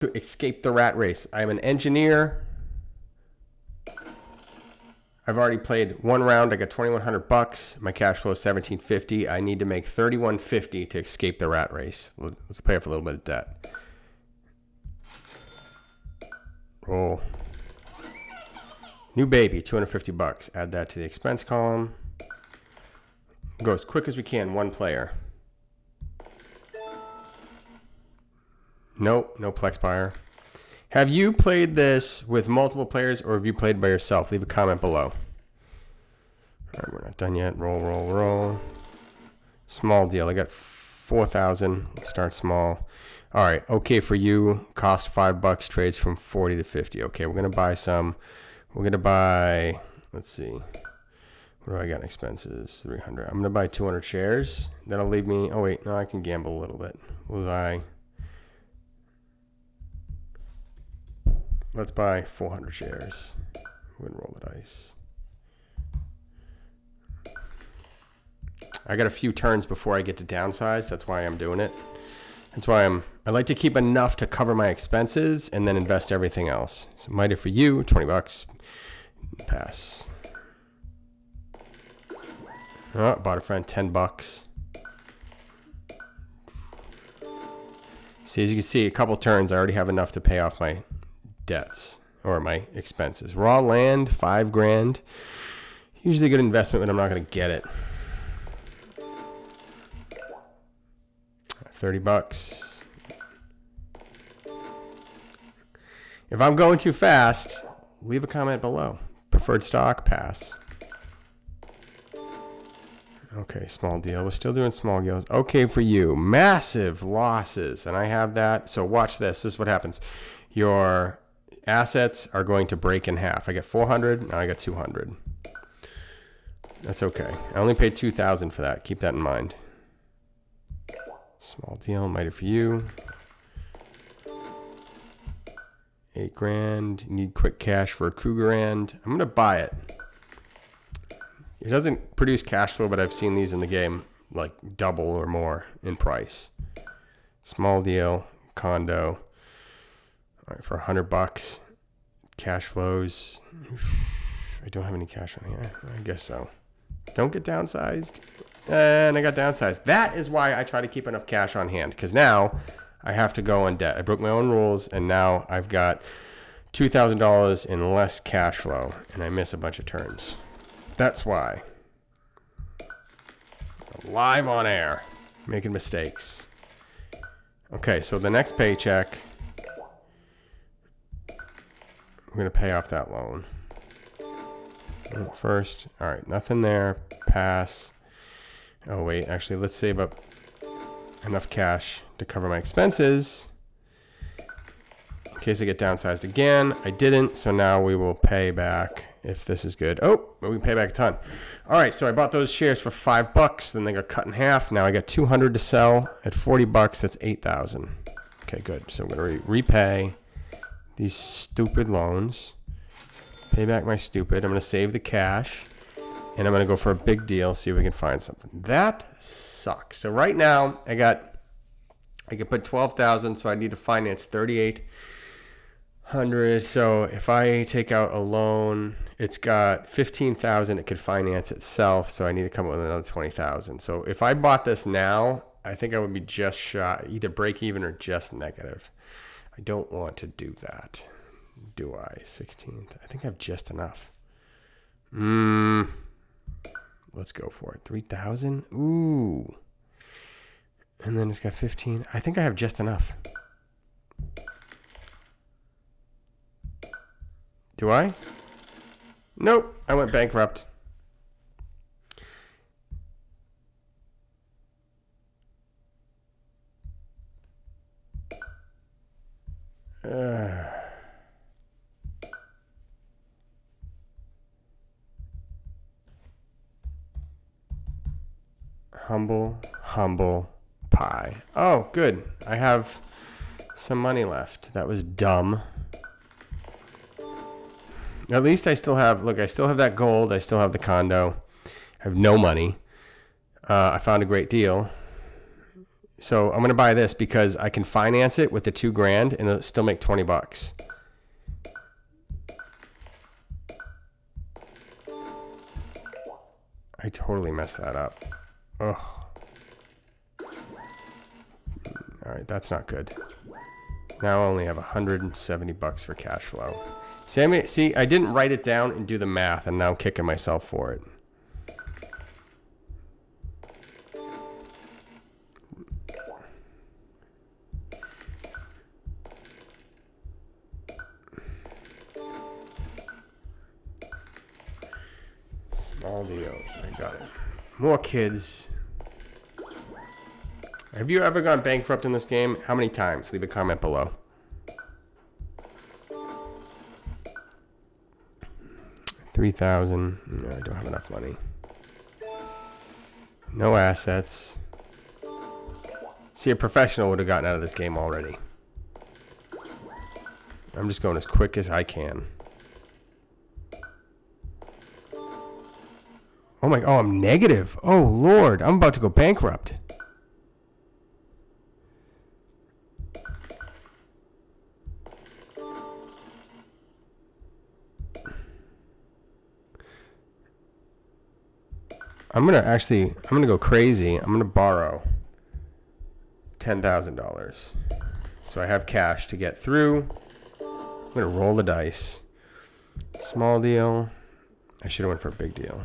to escape the rat race. I am an engineer. I've already played one round. I got 2,100 bucks. My cash flow is 1,750. I need to make 3,150 to escape the rat race. Let's pay off a little bit of debt. Roll. New baby, 250 bucks. Add that to the expense column. Go as quick as we can. One player. Nope, no Plex buyer. Have you played this with multiple players or have you played by yourself? Leave a comment below. All right, we're not done yet. Roll, roll, roll. Small deal. I got 4,000. Start small. All right, okay for you. Cost $5. Trades from 40 to 50. Okay, we're going to buy some. We're going to buy, let's see. What do I got in expenses? 300. I'm going to buy 200 shares. That'll leave me, oh wait, no, I can gamble a little bit. Will I? Let's buy 400 shares. We're gonna roll the dice. I got a few turns before I get to downsize. That's why I'm doing it. That's why I like to keep enough to cover my expenses and then invest everything else. So mighty for you, 20 bucks. Pass. Oh, bought a friend 10 bucks. See, as you can see, a couple turns, I already have enough to pay off my debts or my expenses. Raw land, 5 grand. Usually a good investment, but I'm not going to get it. 30 bucks. If I'm going too fast, leave a comment below. Preferred stock, pass. Okay, small deal. We're still doing small deals. Okay for you. Massive losses. And I have that. So watch this. This is what happens. Your assets are going to break in half. I got 400. Now I got 200. That's okay. I only paid 2,000 for that. Keep that in mind. Small deal. Mighty for you. 8 grand. Need quick cash for a Krugerrand. I'm going to buy it. It doesn't produce cash flow, but I've seen these in the game like double or more in price. Small deal, condo. All right, for 100 bucks. Cash flows. I don't have any cash on here. I guess so. Don't get downsized. And I got downsized. That is why I try to keep enough cash on hand, because now I have to go on debt. I broke my own rules, and now I've got $2,000 in less cash flow, and I miss a bunch of turns. That's why. Live on air. Making mistakes. Okay, so the next paycheck, we're going to pay off that loan. First, all right, nothing there. Pass. Oh, wait, actually, let's save up enough cash to cover my expenses in case I get downsized again. I didn't, so now we will pay back if this is good. Oh, we can pay back a ton. All right, so I bought those shares for $5. Then they got cut in half. Now I got 200 to sell at 40 bucks. That's 8,000. Okay, good. So I'm going to repay these stupid loans. Pay back my stupid. I'm going to save the cash. And I'm going to go for a big deal, see if we can find something. That sucks. So right now, I can put 12,000, so I need to finance 3,800. So if I take out a loan, it's got 15,000. It could finance itself, so I need to come up with another 20,000. So if I bought this now, I think I would be just shy, either break even or just negative. I don't want to do that, do I? 16th. I think I have just enough. Let's go for it. 3,000. Ooh. And then it's got 15. I think I have just enough. Do I? Nope. I went bankrupt. Humble pie. Oh, good. I have some money left. That was dumb. At least I still have, look, I still have that gold. I still have the condo. I have no money. I found a great deal. So I'm going to buy this because I can finance it with the $2,000 and it'll still make 20 bucks. I totally messed that up. Oh. All right, that's not good. Now I only have 170 bucks for cash flow. See, I didn't write it down and do the math, and now I'm kicking myself for it. Small deals. I got it. More kids. Have you ever gone bankrupt in this game? How many times? Leave a comment below. $3,000. No, I don't have enough money. No assets. See, a professional would have gotten out of this game already. I'm just going as quick as I can. Oh my, oh, I'm negative. Oh Lord, I'm about to go bankrupt. I'm gonna go crazy. I'm gonna borrow $10,000. So I have cash to get through. I'm gonna roll the dice. Small deal. I should have went for a big deal.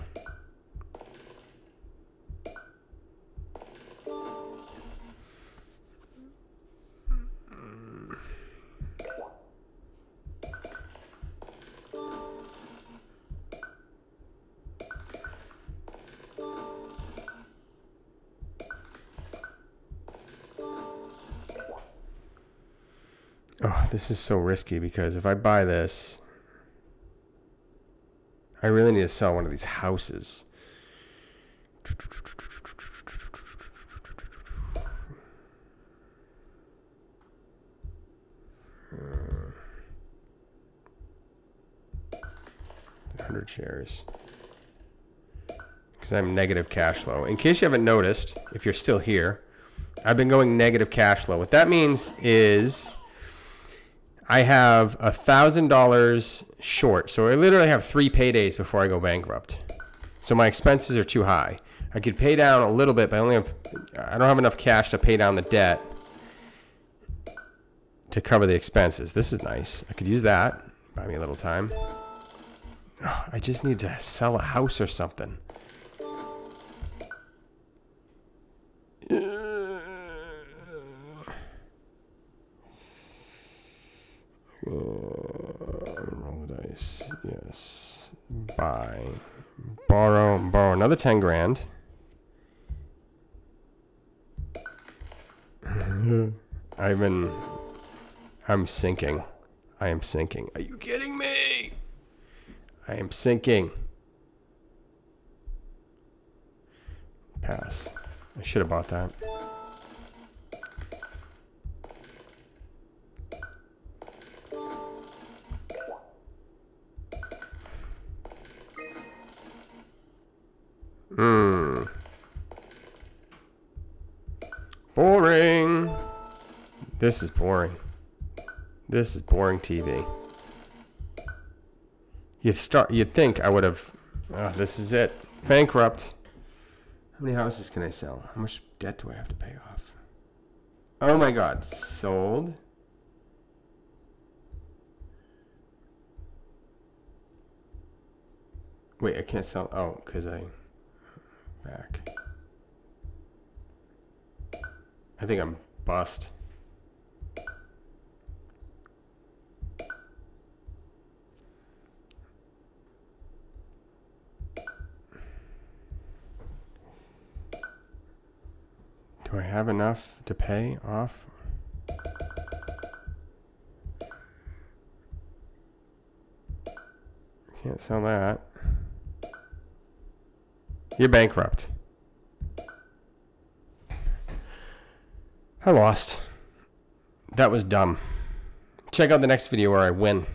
Oh, this is so risky because if I buy this, I really need to sell one of these houses. Uh, 100 shares. Because I'm negative cash flow. In case you haven't noticed, if you're still here, I've been going negative cash flow. What that means is I have $1,000 short. So I literally have 3 paydays before I go bankrupt. So my expenses are too high. I could pay down a little bit, but I don't have enough cash to pay down the debt to cover the expenses. This is nice. I could use that. Buy me a little time. Oh, I just need to sell a house or something. Roll the dice. Yes. Buy. Borrow another 10 grand. I'm sinking. I am sinking. Are you kidding me? I am sinking. Pass. I should have bought that. Boring. This is boring. This is boring TV. You'd think I would have. Oh, this is it. Bankrupt. How many houses can I sell? How much debt do I have to pay off? Oh my God. Sold. Wait, I can't sell. Oh, because back. I think I'm bust. Do I have enough to pay off? Can't sell that. You're bankrupt. I lost. That was dumb. Check out the next video where I win.